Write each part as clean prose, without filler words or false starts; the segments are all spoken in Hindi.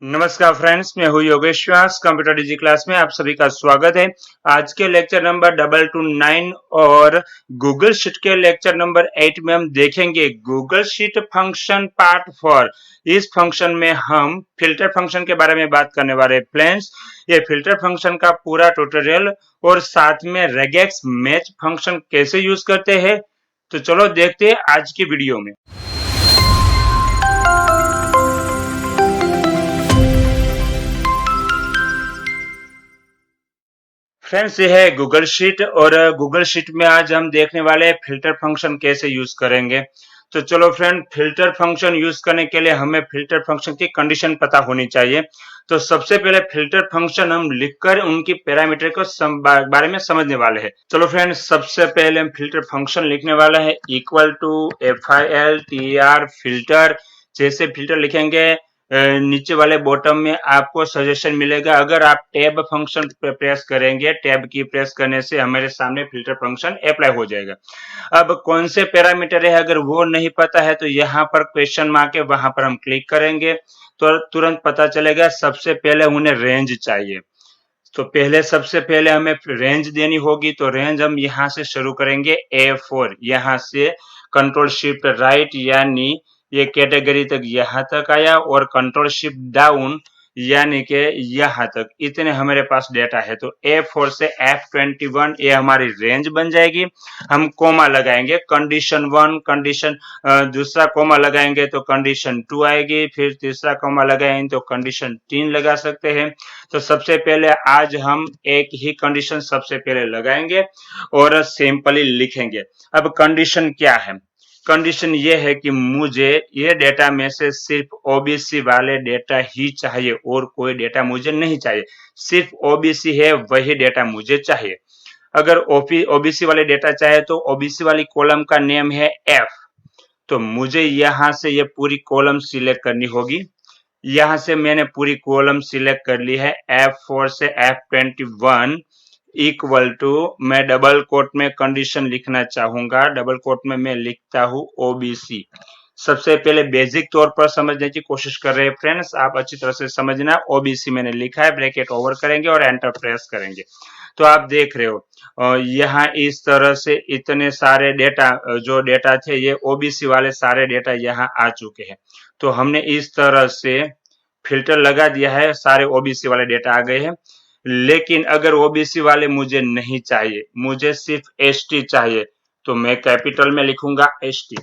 नमस्कार फ्रेंड्स, मैं हूँ योगेश व्यास। कंप्यूटर डिजी क्लास में आप सभी का स्वागत है। आज के लेक्चर नंबर 229 और गूगल शीट के लेक्चर नंबर 8 में हम देखेंगे गूगल शीट फंक्शन पार्ट 4। इस फंक्शन में हम फिल्टर फंक्शन के बारे में बात करने वाले हैं। फ्रेंड्स, ये फिल्टर फंक्शन का पूरा ट्यूटोरियल और साथ में रेगेक्स मैच फंक्शन कैसे यूज करते हैं, तो चलो देखते हैं आज की वीडियो में। फ्रेंड्स, ये है गूगल शीट और गूगल शीट में आज हम देखने वाले हैं फिल्टर फंक्शन कैसे यूज करेंगे। तो चलो फ्रेंड, फिल्टर फंक्शन यूज करने के लिए हमें फिल्टर फंक्शन की कंडीशन पता होनी चाहिए। तो सबसे पहले फिल्टर फंक्शन हम लिखकर उनकी पैरामीटर को बारे में समझने वाले हैं। चलो फ्रेंड, सबसे पहले हम फिल्टर फंक्शन लिखने वाला है इक्वल टू FILTR फिल्टर। जैसे फिल्टर लिखेंगे नीचे वाले बॉटम में आपको सजेशन मिलेगा। अगर आप टैब फंक्शन प्रेस करेंगे, टैब की प्रेस करने से हमारे सामने फिल्टर फंक्शन अप्लाई हो जाएगा। अब कौन से पैरामीटर है अगर वो नहीं पता है तो यहाँ पर क्वेश्चन मार्क है, वहां पर हम क्लिक करेंगे तो तुरंत पता चलेगा। सबसे पहले उन्हें रेंज चाहिए, तो सबसे पहले हमें रेंज देनी होगी। तो रेंज हम यहाँ से शुरू करेंगे A4, यहाँ से कंट्रोल शिफ्ट राइट यानी ये कैटेगरी तक यहाँ तक आया और कंट्रोल शिफ्ट डाउन यानी कि यहाँ तक। इतने हमारे पास डेटा है। तो A4 से F21 ये हमारी रेंज बन जाएगी। हम कोमा लगाएंगे, कंडीशन 1, कंडीशन दूसरा कोमा लगाएंगे तो कंडीशन 2 आएगी, फिर तीसरा कोमा लगाएंगे तो कंडीशन 3 लगा सकते हैं। तो सबसे पहले आज हम एक ही कंडीशन सबसे पहले लगाएंगे और सिंपली लिखेंगे। अब कंडीशन क्या है? कंडीशन ये है कि मुझे ये डेटा में से सिर्फ ओबीसी वाले डेटा ही चाहिए और कोई डेटा मुझे नहीं चाहिए। सिर्फ ओबीसी है वही डेटा मुझे चाहिए। अगर ओबीसी वाले डेटा चाहे तो ओबीसी वाली कॉलम का नेम है F। तो मुझे यहाँ से ये पूरी कॉलम सिलेक्ट करनी होगी। यहाँ से मैंने पूरी कॉलम सिलेक्ट कर ली है। F4 से F21 इक्वल टू, मैं डबल कोट में कंडीशन लिखना चाहूंगा। डबल कोट में मैं लिखता हूं ओबीसी। सबसे पहले बेसिक तौर पर समझने की कोशिश कर रहे हैं फ्रेंड्स, आप अच्छी तरह से समझना। ओबीसी मैंने लिखा है, ब्रैकेट ओवर करेंगे और एंटर प्रेस करेंगे। तो आप देख रहे हो यहाँ इस तरह से इतने सारे डेटा जो डेटा थे ये ओबीसी वाले सारे डेटा यहाँ आ चुके हैं। तो हमने इस तरह से फिल्टर लगा दिया है, सारे ओबीसी वाले डेटा आ गए हैं। लेकिन अगर ओबीसी वाले मुझे नहीं चाहिए, मुझे सिर्फ एसटी चाहिए, तो मैं कैपिटल में लिखूंगा एसटी।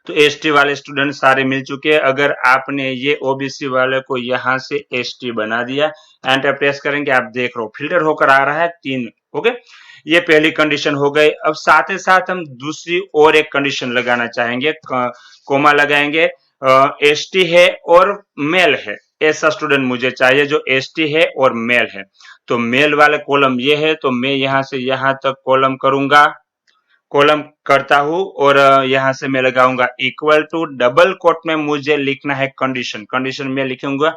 तो एसटी वाले स्टूडेंट सारे मिल चुके हैं। अगर आपने ये ओबीसी वाले को यहाँ से एसटी बना दिया, एंटर प्रेस करेंगे, आप देख रहे हो फिल्टर होकर आ रहा है 3। ओके, ये पहली कंडीशन हो गई। अब साथ ही साथ हम दूसरी और एक कंडीशन लगाना चाहेंगे, कोमा लगाएंगे। एसटी है और मेल है, ऐसा स्टूडेंट मुझे चाहिए जो एसटी है और मेल है। तो मेल वाले कॉलम ये है, तो मैं यहाँ से यहाँ तक कॉलम करूंगा, कॉलम करता हूं और यहाँ से मैं लगाऊंगा इक्वल टू, डबल कोट में मुझे लिखना है कंडीशन। कंडीशन में लिखूंगा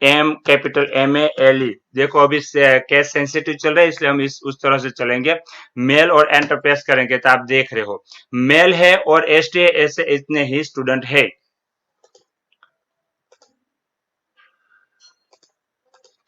एम, कैपिटल MALE। देखो अभी केस सेंसिटिव चल रहा है इसलिए हम उस तरह से चलेंगे। मेल और एंटर प्रेस करेंगे तो आप देख रहे हो मेल है और एसटी ऐसे इतने ही स्टूडेंट है।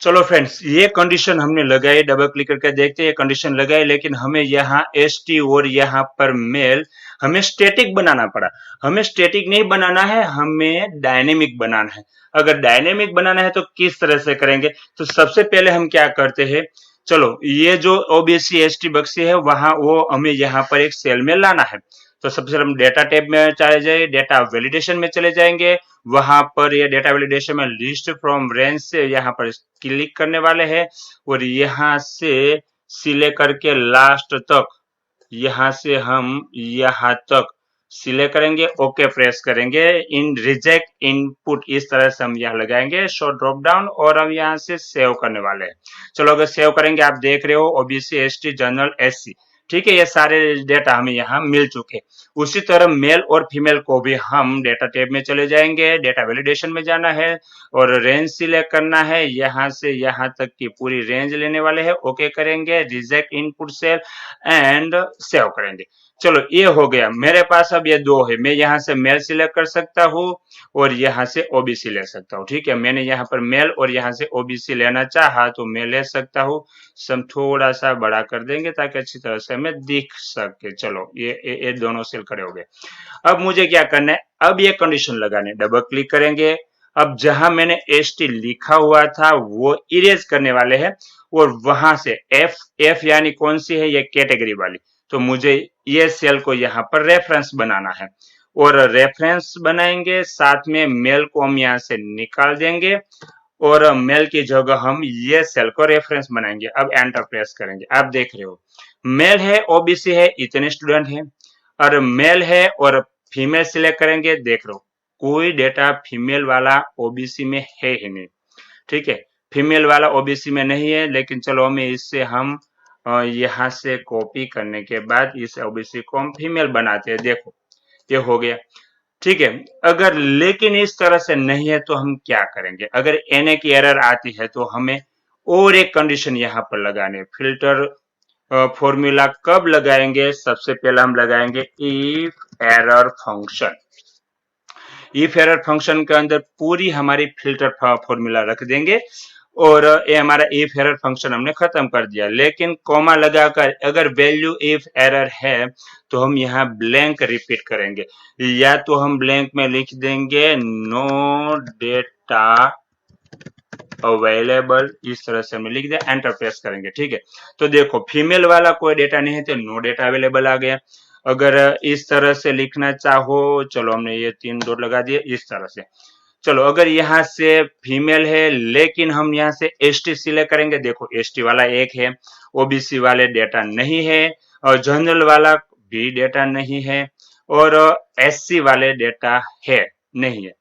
चलो फ्रेंड्स, ये कंडीशन हमने लगाई, डबल क्लिक करके देखते हैं कंडीशन लगाई, लेकिन हमें यहाँ एसटी और यहाँ पर मेल हमें स्टैटिक बनाना पड़ा। हमें स्टैटिक नहीं बनाना है, हमें डायनेमिक बनाना है। अगर डायनेमिक बनाना है तो किस तरह से करेंगे? तो सबसे पहले हम क्या करते हैं, चलो ये जो ओबीसी एसटी बक्से है वहां वो हमें यहाँ पर एक सेल में लाना है। तो सबसे पहले हम डेटा टैब में चले जाए, डेटा वैलिडेशन में चले जाएंगे। वहां पर ये डेटा वैलिडेशन में लिस्ट फ्रॉम रेंज से यहाँ पर क्लिक करने वाले हैं और यहाँ से सिलेक्ट करके लास्ट तक, यहाँ से हम यहाँ तक सिलेक्ट करेंगे, ओके प्रेस करेंगे। इन रिजेक्ट इनपुट इस तरह से हम यहाँ लगाएंगे शो ड्रॉप डाउन और हम यहाँ से सेव करने वाले हैं। चलो अगर सेव करेंगे, आप देख रहे हो ओबीसी एसटी जनरल एससी, ठीक है, ये सारे डेटा हमें यहाँ मिल चुके। उसी तरह मेल और फीमेल को भी हम डेटा टैब में चले जाएंगे, डेटा वैलिडेशन में जाना है और रेंज सिलेक्ट करना है। यहाँ से यहाँ तक की पूरी रेंज लेने वाले हैं, ओके करेंगे, reject input cell and save करेंगे। चलो ये हो गया मेरे पास। अब ये दो है, मैं यहाँ से मेल सिलेक्ट कर सकता हूँ और यहाँ से ओबीसी ले सकता हूँ। ठीक है, मैंने यहाँ पर मेल और यहाँ से ओबीसी लेना चाहा तो मैं ले सकता हूँ। सम थोड़ा सा बड़ा कर देंगे ताकि अच्छी तरह से हमें दिख सके। चलो ये दोनों सेल खड़े हो गए। अब मुझे क्या करना है, अब ये कंडीशन लगाने, डबल क्लिक करेंगे। अब जहां मैंने एस टी लिखा हुआ था वो इरेज करने वाले हैं और वहां से एफ एफ यानी कौन सी है, ये कैटेगरी वाली। तो मुझे ये सेल को यहाँ पर रेफरेंस बनाना है और रेफरेंस बनाएंगे, साथ में मेल को हम यहाँ से निकाल देंगे और मेल की जगह हम ये सेल को रेफरेंस बनाएंगे। अब एंटर प्रेस करेंगे। आप देख रहे हो मेल है, ओबीसी है, इतने स्टूडेंट हैं, और मेल है और फीमेल सिलेक्ट करेंगे। देख लो कोई डेटा फीमेल वाला ओबीसी में है ही नहीं। ठीक है, फीमेल वाला ओबीसी में नहीं है, लेकिन चलो हमें इससे हम यहाँ से कॉपी करने के बाद इस ओबीसी को हम फीमेल बनाते हैं। देखो ये हो गया। ठीक है, अगर लेकिन इस तरह से नहीं है तो हम क्या करेंगे, अगर एनए की एरर आती है तो हमें और एक कंडीशन यहाँ पर लगाने। फिल्टर फॉर्मूला कब लगाएंगे, सबसे पहले हम लगाएंगे if error function. If error function के अंदर पूरी हमारी फिल्टर फॉर्मूला रख देंगे और ये हमारा इफ एरर फंक्शन हमने खत्म कर दिया। लेकिन कॉमा लगाकर अगर वैल्यू इफ एरर है तो हम यहाँ ब्लैंक रिपीट करेंगे, या तो हम ब्लैंक में लिख देंगे नो डेटा अवेलेबल, इस तरह से हमें लिख दिया, एंटर प्रेस करेंगे। ठीक है, तो देखो फीमेल वाला कोई डेटा नहीं है तो नो डेटा अवेलेबल आ गया। अगर इस तरह से लिखना चाहो, चलो हमने ये 3 डॉट लगा दिए इस तरह से। चलो अगर यहाँ से फीमेल है लेकिन हम यहाँ से एसटी सिलेक्ट करेंगे, देखो एसटी वाला एक है, ओबीसी वाले डेटा नहीं है और जनरल वाला भी डेटा नहीं है और एससी वाले डेटा है नहीं है।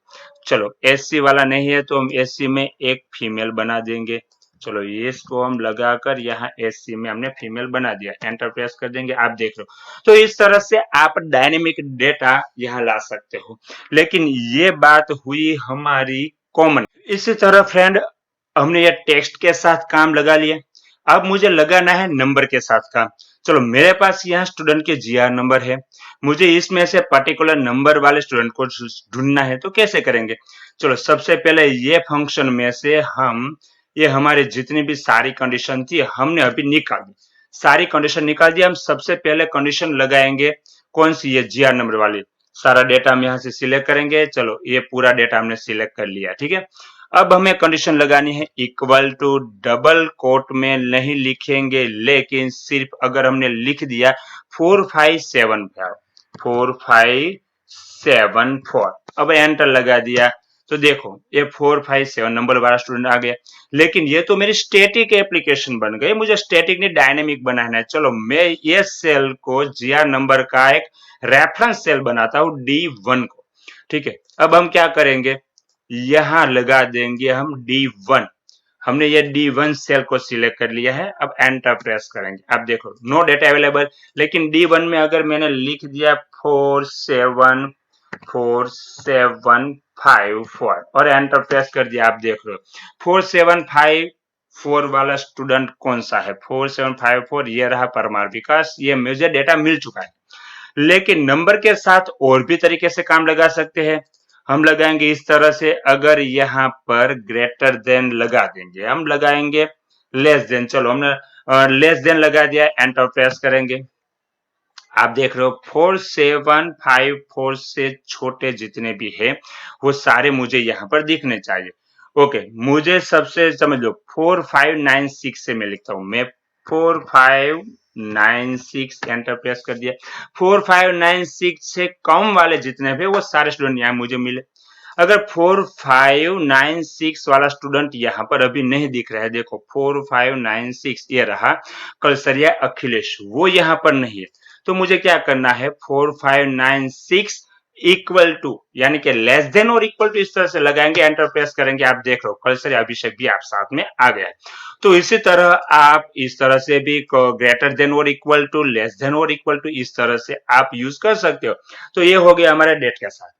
चलो एससी वाला नहीं है तो हम एससी में एक फीमेल बना देंगे। चलो इसको हम लगाकर यहाँ एससी में हमने फीमेल बना दिया, एंटर प्रेस कर देंगे। आप देख लो तो इस तरह से आप डायनेमिक डेटा यहाँ ला सकते हो। लेकिन ये बात हुई हमारी कॉमन। इसी तरह फ्रेंड हमने ये टेक्स्ट के साथ काम लगा लिया, अब मुझे लगाना है नंबर के साथ काम। चलो मेरे पास यहाँ स्टूडेंट के जीआर नंबर है, मुझे इसमें से पर्टिकुलर नंबर वाले स्टूडेंट को ढूंढना है, तो कैसे करेंगे। चलो सबसे पहले ये फंक्शन में से हम ये हमारे जितनी भी सारी कंडीशन थी हमने अभी निकाल दी, सारी कंडीशन निकाल दी। हम सबसे पहले कंडीशन लगाएंगे कौन सी, ये जीआर नंबर वाली। सारा डेटा हम यहाँ से सिलेक्ट करेंगे। चलो ये पूरा डेटा हमने सिलेक्ट कर लिया। ठीक है, अब हमें कंडीशन लगानी है इक्वल टू, डबल कोट में नहीं लिखेंगे, लेकिन सिर्फ अगर हमने लिख दिया 4574, अब एंटर लगा दिया तो देखो ये 457 नंबर वाला स्टूडेंट आ गया। लेकिन ये तो मेरी स्टैटिक एप्लीकेशन बन गई, मुझे स्टैटिक नहीं डायनेमिक बनाना है। चलो मैं ये सेल को जीआर नंबर का एक रेफरेंस सेल बनाता हूं D1 को। ठीक है, अब हम क्या करेंगे, यहां लगा देंगे हम D1। हमने ये D1 सेल को सिलेक्ट कर लिया है, अब एंटर प्रेस करेंगे। अब देखो नो डेटा अवेलेबल, लेकिन D1 में अगर मैंने लिख दिया 474754 और एंटर प्रेस कर दिया, आप देख रहे हो 4754 वाला स्टूडेंट कौन सा है, 4754 ये रहा परमार विकास, ये मुझे डेटा मिल चुका है। लेकिन नंबर के साथ और भी तरीके से काम लगा सकते हैं। हम लगाएंगे इस तरह से, अगर यहाँ पर ग्रेटर देन लगा देंगे, हम लगाएंगे लेस देन। चलो हमने लेस देन लगा दिया, एंटर प्रेस करेंगे। आप देख रहे हो 4754 से छोटे जितने भी है वो सारे मुझे यहाँ पर दिखने चाहिए। ओके, मुझे सबसे समझ लो 4596 से मैं लिखता हूं, मैं 4596 एंटर प्रेस कर दिया। 4596 से कम वाले जितने भी वो सारे स्टूडेंट यहाँ मुझे मिले। अगर 4596 वाला स्टूडेंट यहाँ पर अभी नहीं दिख रहा है, देखो 4596 ये रहा कलसरिया अखिलेश, वो यहाँ पर नहीं है। तो मुझे क्या करना है, 4596 इक्वल टू यानी कि लेस देन और इक्वल टू इस तरह से लगाएंगे, एंटर प्रेस करेंगे। आप देख रहे हो कलसरिया अभिषेक भी आप साथ में आ गया है। तो इसी तरह आप इस तरह से भी ग्रेटर देन और इक्वल टू, लेस देन और इक्वल टू, इस तरह से आप यूज कर सकते हो। तो ये हो गया हमारे डेट के साथ।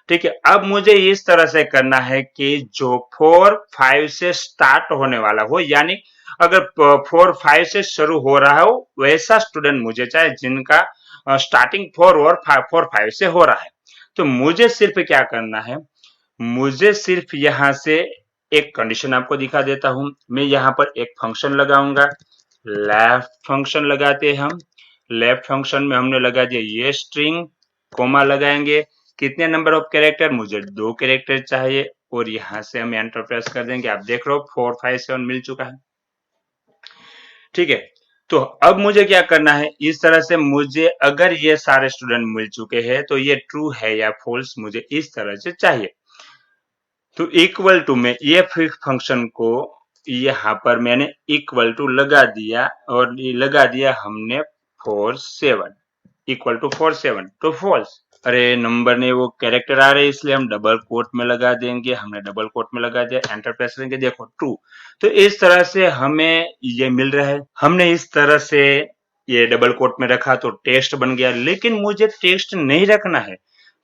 ठीक है, अब मुझे इस तरह से करना है कि जो 4-5 से स्टार्ट होने वाला हो, यानी अगर 4-5 से शुरू हो रहा हो वैसा स्टूडेंट मुझे चाहिए जिनका स्टार्टिंग 4 और 5 से हो रहा है। तो मुझे सिर्फ क्या करना है, मुझे सिर्फ यहाँ से एक कंडीशन आपको दिखा देता हूं। मैं यहाँ पर एक फंक्शन लगाऊंगा, लेफ्ट फंक्शन लगाते हैं हम। लेफ्ट फंक्शन में हमने लगा दिया ये स्ट्रिंग, कोमा लगाएंगे। कितने नंबर ऑफ कैरेक्टर, मुझे 2 कैरेक्टर चाहिए, और यहाँ से हम एंटर प्रेस कर देंगे। आप देख रहे हो 4 5 7 मिल चुका है। ठीक है, तो अब मुझे क्या करना है, इस तरह से मुझे अगर ये सारे स्टूडेंट मिल चुके हैं तो ये ट्रू है या फॉल्स मुझे इस तरह से चाहिए। तो इक्वल टू में ये फिक्स फंक्शन को यहाँ पर मैंने इक्वल टू लगा दिया, और ये लगा दिया हमने 4 7 इक्वल टू 4 7 तो फॉल्स। अरे नंबर नहीं, वो कैरेक्टर आ रहे इसलिए हम डबल कोट में लगा देंगे। हमने डबल कोट में लगा दिया, एंटर प्रेस करेंगे, देखो ट्रू। तो इस तरह से हमें ये मिल रहा है। हमने इस तरह से ये डबल कोट में रखा तो टेक्स्ट बन गया, लेकिन मुझे टेक्स्ट नहीं रखना है,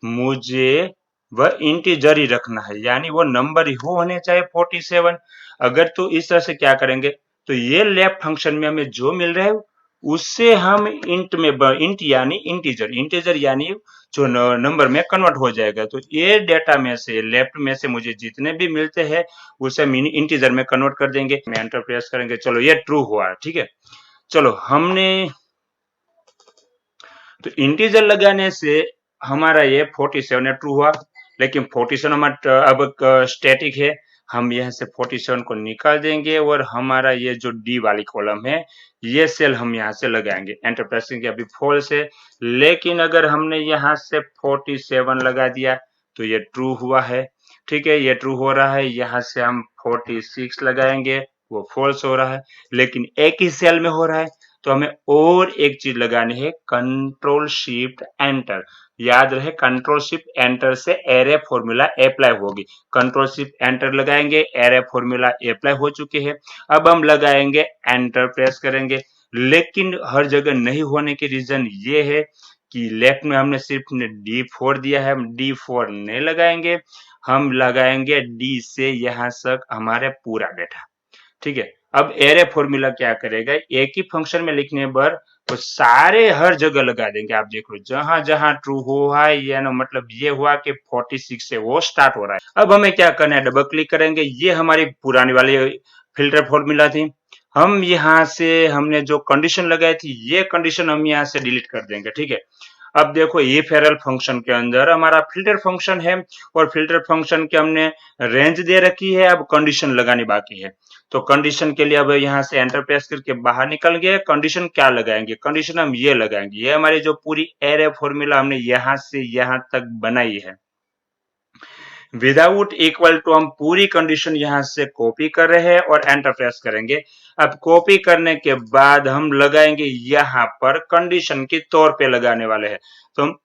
मुझे वह इंटीजर ही रखना है, यानी वो नंबर ही होने चाहे 47। अगर तो इस तरह से क्या करेंगे, तो ये लेफ्ट फंक्शन में हमें जो मिल रहा है उससे हम इंट में इंट यानी इंटीजर यानी जो नंबर में कन्वर्ट हो जाएगा। तो ये डेटा में से लेफ्ट में से मुझे जितने भी मिलते हैं उसे हम इंटीजर में कन्वर्ट कर देंगे। मैं एंटर प्रेस करेंगे, चलो ये ट्रू हुआ। ठीक है, चलो हमने तो इंटीजर लगाने से हमारा ये 47 ट्रू हुआ, लेकिन 47 हमारा अब स्टैटिक है। हम यहाँ से 47 को निकाल देंगे और हमारा ये जो डी वाली कॉलम है ये सेल हम यहाँ से लगाएंगे। एंटर प्रेस करेंगे, अभी फॉल्स है, लेकिन अगर हमने यहाँ से 47 लगा दिया तो ये ट्रू हुआ है। ठीक है, ये ट्रू हो रहा है। यहाँ से हम 46 लगाएंगे, वो फॉल्स हो रहा है, लेकिन एक ही सेल में हो रहा है। तो हमें और एक चीज लगानी है, कंट्रोल शिफ्ट एंटर। याद रहे कंट्रोल शिफ्ट एंटर से एरे फॉर्मूला अप्लाई होगी। कंट्रोल शिफ्ट एंटर लगाएंगे, एरे फॉर्मूला अप्लाई हो चुके हैं। अब हम लगाएंगे एंटर प्रेस करेंगे, लेकिन हर जगह नहीं होने की रीजन ये है कि लेफ्ट में हमने सिर्फ D4 दिया है, हम D4 नहीं लगाएंगे, हम लगाएंगे D से यहाँ तक हमारे पूरा डेटा। ठीक है, अब एरे फॉर्मूला क्या करेगा, एक ही फंक्शन में लिखने पर तो सारे हर जगह लगा देंगे। आप देखो जहां जहां ट्रू हुआ है, ये ना मतलब ये हुआ कि 46 से वो स्टार्ट हो रहा है। अब हमें क्या करना है, डबल क्लिक करेंगे, ये हमारी पुरानी वाली फिल्टर फॉर्मूला थी। हम यहाँ से हमने जो कंडीशन लगाई थी ये कंडीशन हम यहाँ से डिलीट कर देंगे। ठीक है, अब देखो ये फेरल फंक्शन के अंदर हमारा फिल्टर फंक्शन है, और फिल्टर फंक्शन के हमने रेंज दे रखी है, अब कंडीशन लगानी बाकी है। तो कंडीशन के लिए अब यहाँ से एंटर प्रेस करके बाहर निकल गए। कंडीशन क्या लगाएंगे, कंडीशन हम ये लगाएंगे, ये हमारी जो पूरी एरे फॉर्मूला हमने यहाँ से यहाँ तक बनाई है, विदाउट इक्वल टू हम पूरी कंडीशन यहाँ से कॉपी कर रहे हैं और एंटर प्रेस करेंगे। अब कॉपी करने के बाद हम लगाएंगे यहाँ पर कंडीशन के तौर पे लगाने वाले हैं, तो हम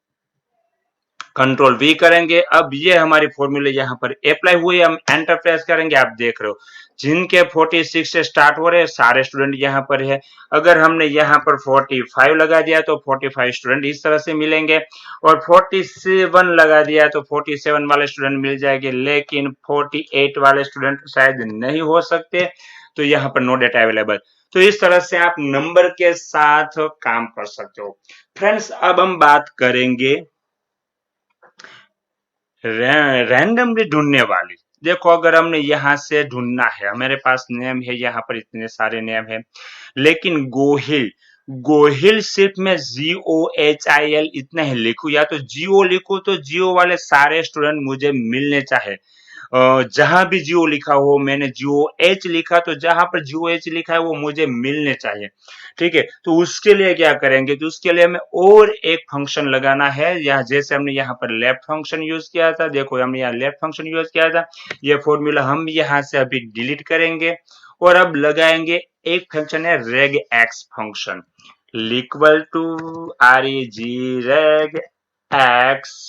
कंट्रोल V करेंगे। अब ये हमारी फॉर्मूले यहाँ पर अप्लाई हुई, हम एंटर प्रेस करेंगे। आप देख रहे हो जिनके 46 से स्टार्ट हो रहे हैं सारे स्टूडेंट यहाँ पर है। अगर हमने यहाँ पर 45 लगा दिया तो 45 स्टूडेंट इस तरह से मिलेंगे, और 47 लगा दिया तो 47 वाले स्टूडेंट मिल जाएंगे, लेकिन 48 वाले स्टूडेंट शायद नहीं हो सकते, तो यहाँ पर नो डेटा अवेलेबल। तो इस तरह से आप नंबर के साथ काम कर सकते हो। फ्रेंड्स, अब हम बात करेंगे रैंडमली ढूंढने वाली। देखो अगर हमने यहाँ से ढूंढना है, हमारे पास नेम है, यहाँ पर इतने सारे नेम है, लेकिन गोहिल सिर्फ मैं GOHIL इतना ही लिखू, या तो जियो लिखू तो जियो वाले सारे स्टूडेंट मुझे मिलने चाहे। जहां भी जियो लिखा हो, मैंने GOH लिखा तो जहां पर GOH लिखा है वो मुझे मिलने चाहिए। ठीक है, तो उसके लिए क्या करेंगे, तो उसके लिए हमें और एक फंक्शन लगाना है। यहाँ जैसे हमने यहाँ पर लेफ्ट फंक्शन यूज किया था, देखो हमने यहाँ लेफ्ट फंक्शन यूज किया था, ये फॉर्मूला हम यहाँ से अभी डिलीट करेंगे और अब लगाएंगे एक फंक्शन है regx function, equal to reg x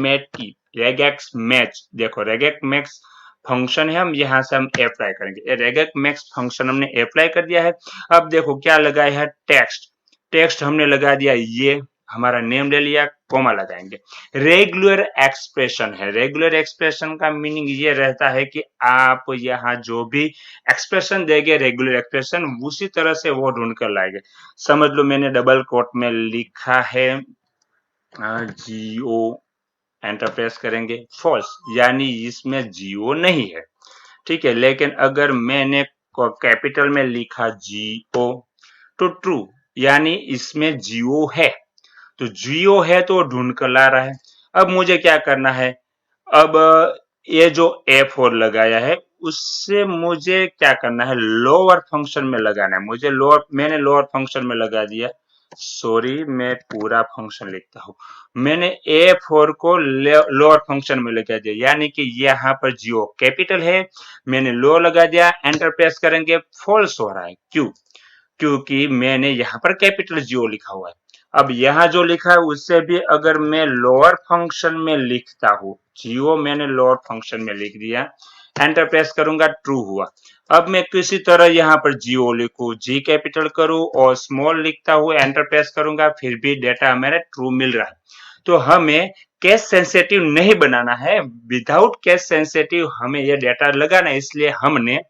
mat regex match. देखो regex मैक्स फंक्शन है, हम यहाँ से हम अप्लाई करेंगे। regex मैक्स फंक्शन हमने अप्लाई कर दिया है। अब देखो क्या लगाया है, टेक्स्ट हमने लगा दिया ये, हमारा नेम ले लिया, कोमा लगाएंगे। रेगुलर एक्सप्रेशन है, रेगुलर एक्सप्रेशन का मीनिंग ये रहता है कि आप यहाँ जो भी एक्सप्रेशन देंगे रेगुलर एक्सप्रेशन उसी तरह से वो ढूंढ कर लाएंगे। समझ लो मैंने डबल कोट में लिखा है जियो, एंटर प्रेस करेंगे, फॉल्स, यानी इसमें जियो नहीं है, ठीक है। लेकिन अगर मैंने कैपिटल में लिखा जियो तो ट्रू, यानी इसमें जियो है, तो जियो है तो ढूंढ कर ला रहा है। अब मुझे क्या करना है, अब ये जो F4 लगाया है उससे मुझे क्या करना है, लोअर फंक्शन में लगाना है। मुझे मैंने लोअर फंक्शन में लगा दिया, सॉरी मैं पूरा फंक्शन लिखता हूँ। मैंने A4 को लोअर फंक्शन में लगा दिया, यानी कि यहाँ पर जियो कैपिटल है, मैंने लो लगा दिया, एंटर प्रेस करेंगे, फॉल्स हो रहा है। क्यों? क्योंकि मैंने यहाँ पर कैपिटल जियो लिखा हुआ है। अब यहाँ जो लिखा है उससे भी अगर मैं लोअर फंक्शन में लिखता हूँ, जियो मैंने लोअर फंक्शन में लिख दिया, एंटर प्रेस करूंगा, ट्रू हुआ। अब मैं किसी तरह यहाँ पर जियो लिखूं, जी कैपिटल करूं और स्मॉल लिखता हूँ, एंटर प्रेस करूंगा, फिर भी डेटा मेरा ट्रू मिल रहा है। तो हमें केस सेंसिटिव नहीं बनाना है, विदाउट केस सेंसिटिव हमें ये डेटा लगाना है, इसलिए हमने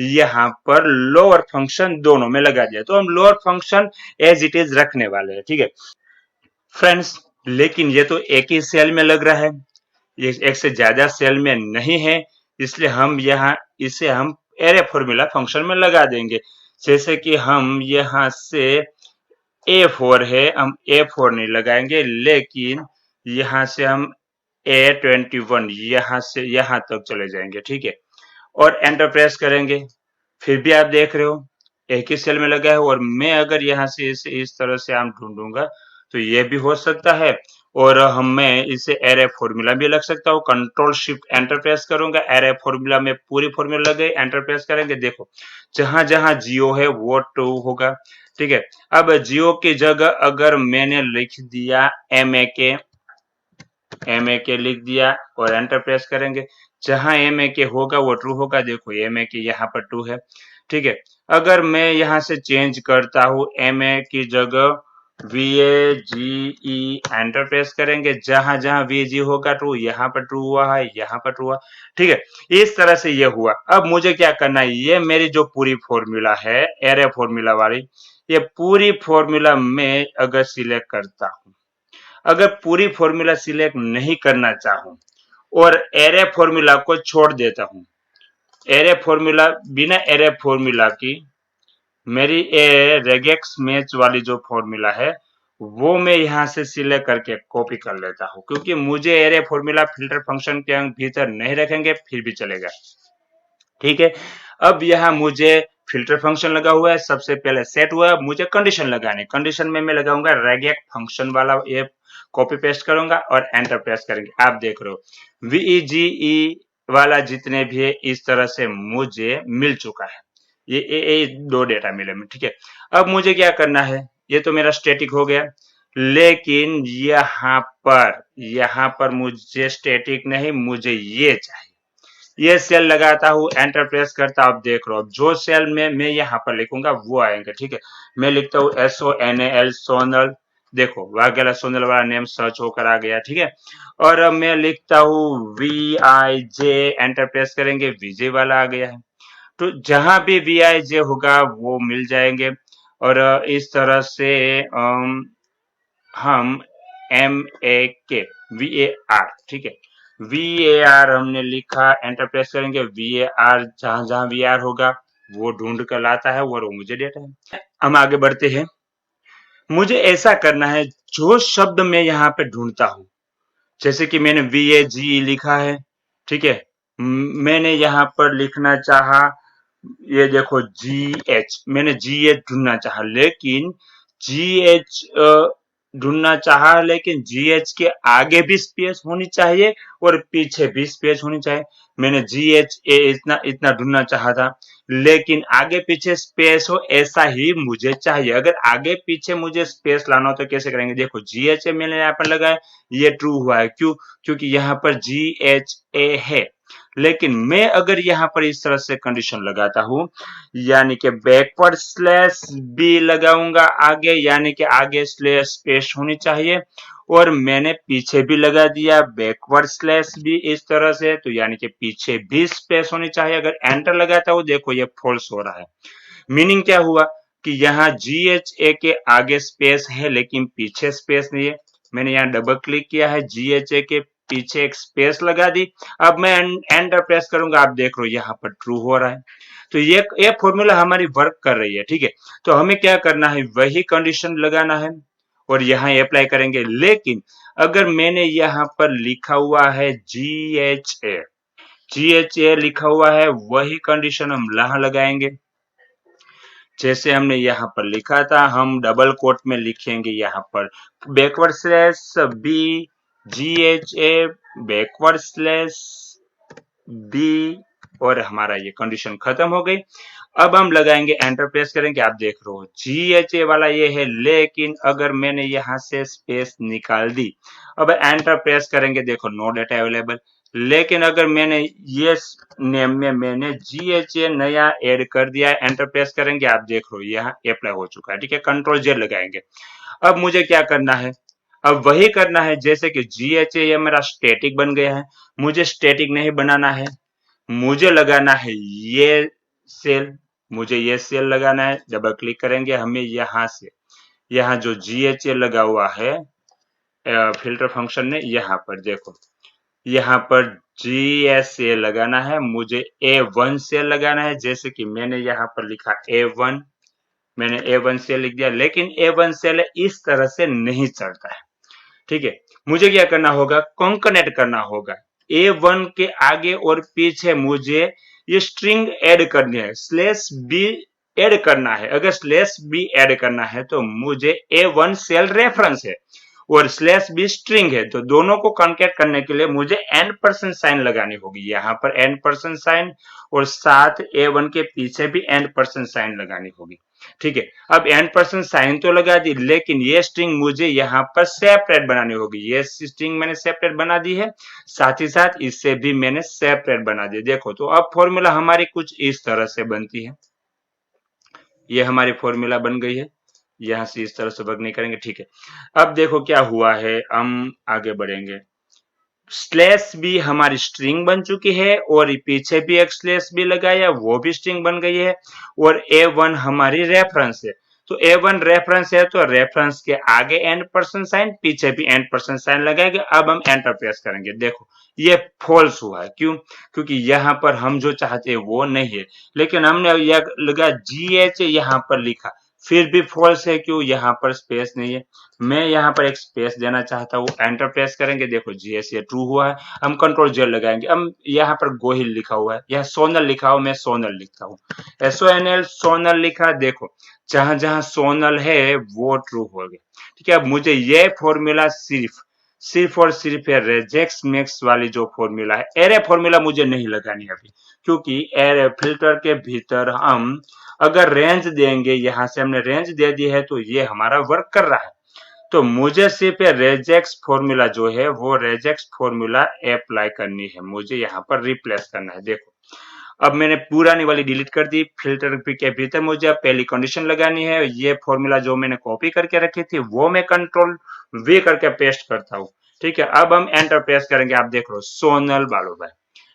यहाँ पर लोअर फंक्शन दोनों में लगा दिया। तो हम lower function as it is रखने वाले हैं, ठीक है फ्रेंड्स। लेकिन ये तो एक ही सेल में लग रहा है, ये एक से ज्यादा सेल में नहीं है, इसलिए हम यहाँ इसे हम एरे फॉर्मूला फंक्शन में लगा देंगे। जैसे कि हम यहाँ से A4 है, हम A4 नहीं लगाएंगे, लेकिन यहाँ से हम A21 यहाँ से यहाँ तक चले जाएंगे, ठीक है। और एंटर प्रेस करेंगे, फिर भी आप देख रहे हो एक ही सेल में लगा है। और मैं अगर यहाँ से इसे इस तरह से हम ढूंढूंगा तो ये भी हो सकता है, और मैं इसे एरे फॉर्मूला भी लग सकता हूँ। कंट्रोल शिफ्ट एंटर प्रेस करूंगा, एरे फॉर्मूला में पूरी फॉर्मूला लग गई, एंटर प्रेस करेंगे, देखो जहां जहां जियो है वो ट्रू होगा, ठीक है। अब जियो की जगह अगर मैंने लिख दिया MAK लिख दिया और एंटर प्रेस करेंगे, जहां MAK होगा वो ट्रू होगा, देखो MAK यहाँ पर ट्रू है, ठीक है। अगर मैं यहाँ से चेंज करता हूँ, MA की जगह VAGE एंटर प्रेस करेंगे, जहां जहां VG होगा ट्रू, यहाँ पर ट्रू हुआ है, यहाँ पर ट्रू हुआ, ठीक है। इस तरह से ये हुआ। अब मुझे क्या करना है, ये मेरी जो पूरी फॉर्मूला है एरे फॉर्मूला वाली, ये पूरी फॉर्मूला में अगर सिलेक्ट करता हूँ, अगर पूरी फॉर्मूला सिलेक्ट नहीं करना चाहूं और एरे फॉर्मूला को छोड़ देता हूं, एरे फॉर्मूला बिना एरे फॉर्मूला की मेरी रेगेक्स मैच वाली जो फॉर्मूला है वो मैं यहां से सिलेक्ट करके कॉपी कर लेता हूं, क्योंकि मुझे एरे फॉर्मूला फिल्टर फंक्शन के भीतर नहीं रखेंगे फिर भी चलेगा, ठीक है। अब यहाँ मुझे फिल्टर फंक्शन लगा हुआ है, सबसे पहले सेट हुआ, मुझे कंडीशन लगानी, कंडीशन में मैं लगाऊंगा रेगेक्ट फंक्शन वाला, ये कॉपी पेस्ट करूंगा और एंटर प्रेस करेंगे। आप देख रहे हो VEGE वाला जितने भी है इस तरह से मुझे मिल चुका है, ये दो डेटा मिले में, ठीक है। अब मुझे क्या करना है, ये तो मेरा स्टैटिक हो गया, लेकिन यहाँ पर मुझे स्टैटिक नहीं, मुझे ये चाहिए, ये सेल लगाता हूँ, एंटर प्रेस करता हूँ, आप देख रहे हो जो सेल में मैं यहाँ पर लिखूंगा वो आएंगे, ठीक है। मैं लिखता हूँ SONAL सोनल, देखो वाघेला सोनल वाला नेम सर्च होकर आ गया, ठीक है। और अब मैं लिखता हूँ VIJ, एंटर प्रेस करेंगे, विजय वाला आ गया है। तो जहां भी VIJ होगा वो मिल जाएंगे, और इस तरह से हम MAK VAR, ठीक है, VAR हमने लिखा, एंटर प्रेस करेंगे, VAR जहां जहां VAR होगा वो ढूंढ कर लाता है और वो मुझे देता है। हम आगे बढ़ते हैं, मुझे ऐसा करना है जो शब्द मैं यहाँ पे ढूंढता हूँ, जैसे कि मैंने VAGE लिखा है, ठीक है, मैंने यहाँ पर लिखना चाहा, ये देखो GH, मैंने GH ढूंढना चाहा, लेकिन GH ढूंढना चाहा, लेकिन GH के आगे भी स्पेस होनी चाहिए और पीछे भी स्पेस होनी चाहिए। मैंने GHA इतना ढूंढना चाहा था, लेकिन आगे पीछे स्पेस हो ऐसा ही मुझे चाहिए। अगर आगे पीछे मुझे स्पेस लाना हो तो कैसे करेंगे, देखो GHA मैंने यहाँ पर लगाया, ये ट्रू हुआ है, क्यों? क्योंकि यहाँ पर GHA है, लेकिन मैं अगर यहाँ पर इस तरह से कंडीशन लगाता हूं, यानी कि बैकवर्ड स्लैश बी लगाऊंगा आगे, यानी कि आगे स्लैश स्पेस होनी चाहिए, और मैंने पीछे भी लगा दिया बैकवर्ड स्लैश भी इस तरह से, तो यानी कि पीछे भी स्पेस होनी चाहिए। अगर एंटर लगाता हूं, देखो ये फॉल्स हो रहा है। मीनिंग क्या हुआ कि यहाँ GHA के आगे स्पेस है लेकिन पीछे स्पेस नहीं है। मैंने यहाँ डबल क्लिक किया है, GHA के पीछे एक स्पेस लगा दी। अब मैं एंटर प्रेस करूंगा, आप देख रहे हो यहाँ पर ट्रू हो रहा है। तो ये फॉर्मूला हमारी वर्क कर रही है, ठीक है। तो हमें क्या करना है, वही कंडीशन लगाना है और यहाँ अप्लाई करेंगे। लेकिन अगर मैंने यहाँ पर लिखा हुआ है GHA लिखा हुआ है, वही कंडीशन हम यहाँ लगाएंगे। जैसे हमने यहाँ पर लिखा था, हम डबल कोट में लिखेंगे यहाँ पर backward slash b GHA backward slash b, और हमारा ये कंडीशन खत्म हो गई। अब हम लगाएंगे, एंटर प्रेस करेंगे, आप देख रहे हो GHA वाला ये है, लेकिन अगर मैंने यहाँ से स्पेस निकाल दी, अब एंटर प्रेस करेंगे, देखो नो डेटा अवेलेबल। लेकिन अगर मैंने ये नेम में मैंने GHA नया ऐड कर दिया, एंटर प्रेस करेंगे, आप देख रहे हो यहाँ अप्लाई हो चुका है, ठीक है। कंट्रोल Z लगाएंगे। अब मुझे क्या करना है, अब वही करना है जैसे कि GHA ये मेरा स्टैटिक बन गया है, मुझे स्टैटिक नहीं बनाना है, मुझे लगाना है ये सेल, मुझे ये सेल लगाना है। डबल क्लिक करेंगे, हमें यहाँ से यहाँ जो GHA लगा हुआ है फिल्टर फंक्शन ने, यहाँ पर देखो, यहाँ पर GSA लगाना है, मुझे A1 सेल लगाना है। जैसे कि मैंने यहाँ पर लिखा A1, मैंने A1 सेल लिख दिया, लेकिन A1 सेल इस तरह से नहीं चलता है, ठीक है। मुझे क्या करना होगा, कॉन्कनेक्ट करना होगा। A1 के आगे और पीछे मुझे ये स्ट्रिंग ऐड करनी है, स्लैश बी ऐड करना है। अगर स्लैश बी ऐड करना है तो मुझे A1 सेल रेफरेंस है और स्लैश बी स्ट्रिंग है, तो दोनों को कॉन्कैट करने के लिए मुझे % साइन लगानी होगी, यहाँ पर % साइन, और साथ A1 के पीछे भी % साइन लगानी होगी, ठीक है। अब % साइन तो लगा दी, लेकिन ये स्ट्रिंग मुझे यहाँ पर सेपरेट बनानी होगी। ये स्ट्रिंग मैंने सेपरेट बना दी है, साथ ही साथ इससे भी मैंने सेपरेट बना दी। देखो, तो अब फॉर्मूला हमारी कुछ इस तरह से बनती है। ये हमारी फॉर्मूला बन गई है, यहाँ से इस तरह से वर्क नहीं करेंगे, ठीक है। अब देखो क्या हुआ है, हम आगे बढ़ेंगे। स्लैश बी हमारी स्ट्रिंग बन चुकी है और पीछे भी एक स्लैश बी लगाया, वो भी स्ट्रिंग बन गई है, और A1 हमारी रेफरेंस है। तो A1 रेफरेंस है, तो रेफरेंस के आगे % साइन, पीछे भी % साइन लगाएंगे। अब हम एंटर प्रेस करेंगे, देखो ये फॉल्स हुआ है। क्यों? क्योंकि यहाँ पर हम जो चाहते हैं वो नहीं है, लेकिन हमने यह लगा GH यहाँ पर लिखा, फिर भी फॉल्स है। क्यों? यहाँ पर स्पेस नहीं है, मैं यहाँ पर एक स्पेस देना चाहता हूँ। एंटर प्रेस करेंगे, देखो GS ट्रू हुआ है। हम कंट्रोल Z लगाएंगे। हम यहाँ पर गोहिल लिखा हुआ है, यहाँ सोनल लिखा हुआ, मैं सोनल लिखता हूँ, SONL सोनल लिखा। देखो जहां जहां सोनल है वो ट्रू हो गया, ठीक है। अब मुझे ये फॉर्मूला सिर्फ और सिर्फ रेजेक्स मैक्स वाली जो फॉर्मूला है, एरे फॉर्मूला मुझे नहीं लगानी अभी, क्योंकि एरे फिल्टर के भीतर हम अगर रेंज देंगे, यहाँ से हमने रेंज दे दी है, तो ये हमारा वर्क कर रहा है। तो मुझे सिर्फ रेजेक्स फॉर्मूला जो है वो रेजेक्स फॉर्मूला अप्लाई करनी है, मुझे यहाँ पर रिप्लेस करना है। देखो अब मैंने पुरानी वाली डिलीट कर दी, फिल्टर के भीतर मुझे अब पहली कंडीशन लगानी है। ये फॉर्मूला जो मैंने कॉपी करके रखी थी वो मैं कंट्रोल V करके पेस्ट करता हूँ, ठीक है। अब हम एंटर प्रेस करेंगे, आप देख लो सोनल बालो भाई,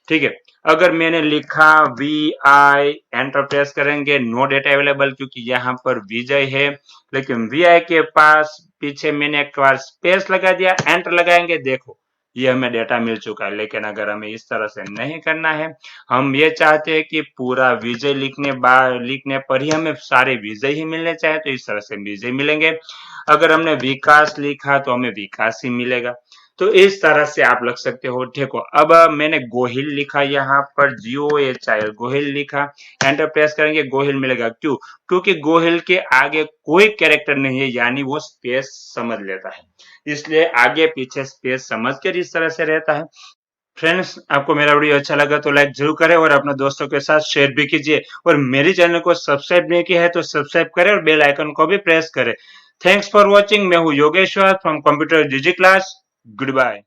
ठीक है। अगर मैंने लिखा VI, एंटर प्रेस करेंगे, नो डेटा अवेलेबल, क्योंकि यहाँ पर विजय है, लेकिन VI के पास पीछे मैंने एक बार स्पेस लगा दिया, एंटर लगाएंगे, देखो ये हमें डेटा मिल चुका है। लेकिन अगर हमें इस तरह से नहीं करना है, हम ये चाहते हैं कि पूरा विजय लिखने पर ही हमें सारे विजय ही मिलने चाहिए, तो इस तरह से विजय मिलेंगे। अगर हमने विकास लिखा तो हमें विकास ही मिलेगा। तो इस तरह से आप लग सकते हो, देखो। अब मैंने गोहिल लिखा, यहाँ पर GOHIL गोहिल लिखा, एंटर प्रेस करेंगे, गोहिल मिलेगा। क्यों? क्योंकि गोहिल के आगे कोई कैरेक्टर नहीं है, यानी वो स्पेस समझ लेता है, इसलिए आगे पीछे स्पेस समझ कर इस तरह से रहता है। फ्रेंड्स, आपको मेरा वीडियो अच्छा लगा तो लाइक जरूर करें और अपने दोस्तों के साथ शेयर भी कीजिए, और मेरे चैनल को सब्सक्राइब नहीं किया है तो सब्सक्राइब करें और बेल आइकन को भी प्रेस करें। Thanks for watching. मैं हूँ Yogeshwar from computer GG class. Good bye.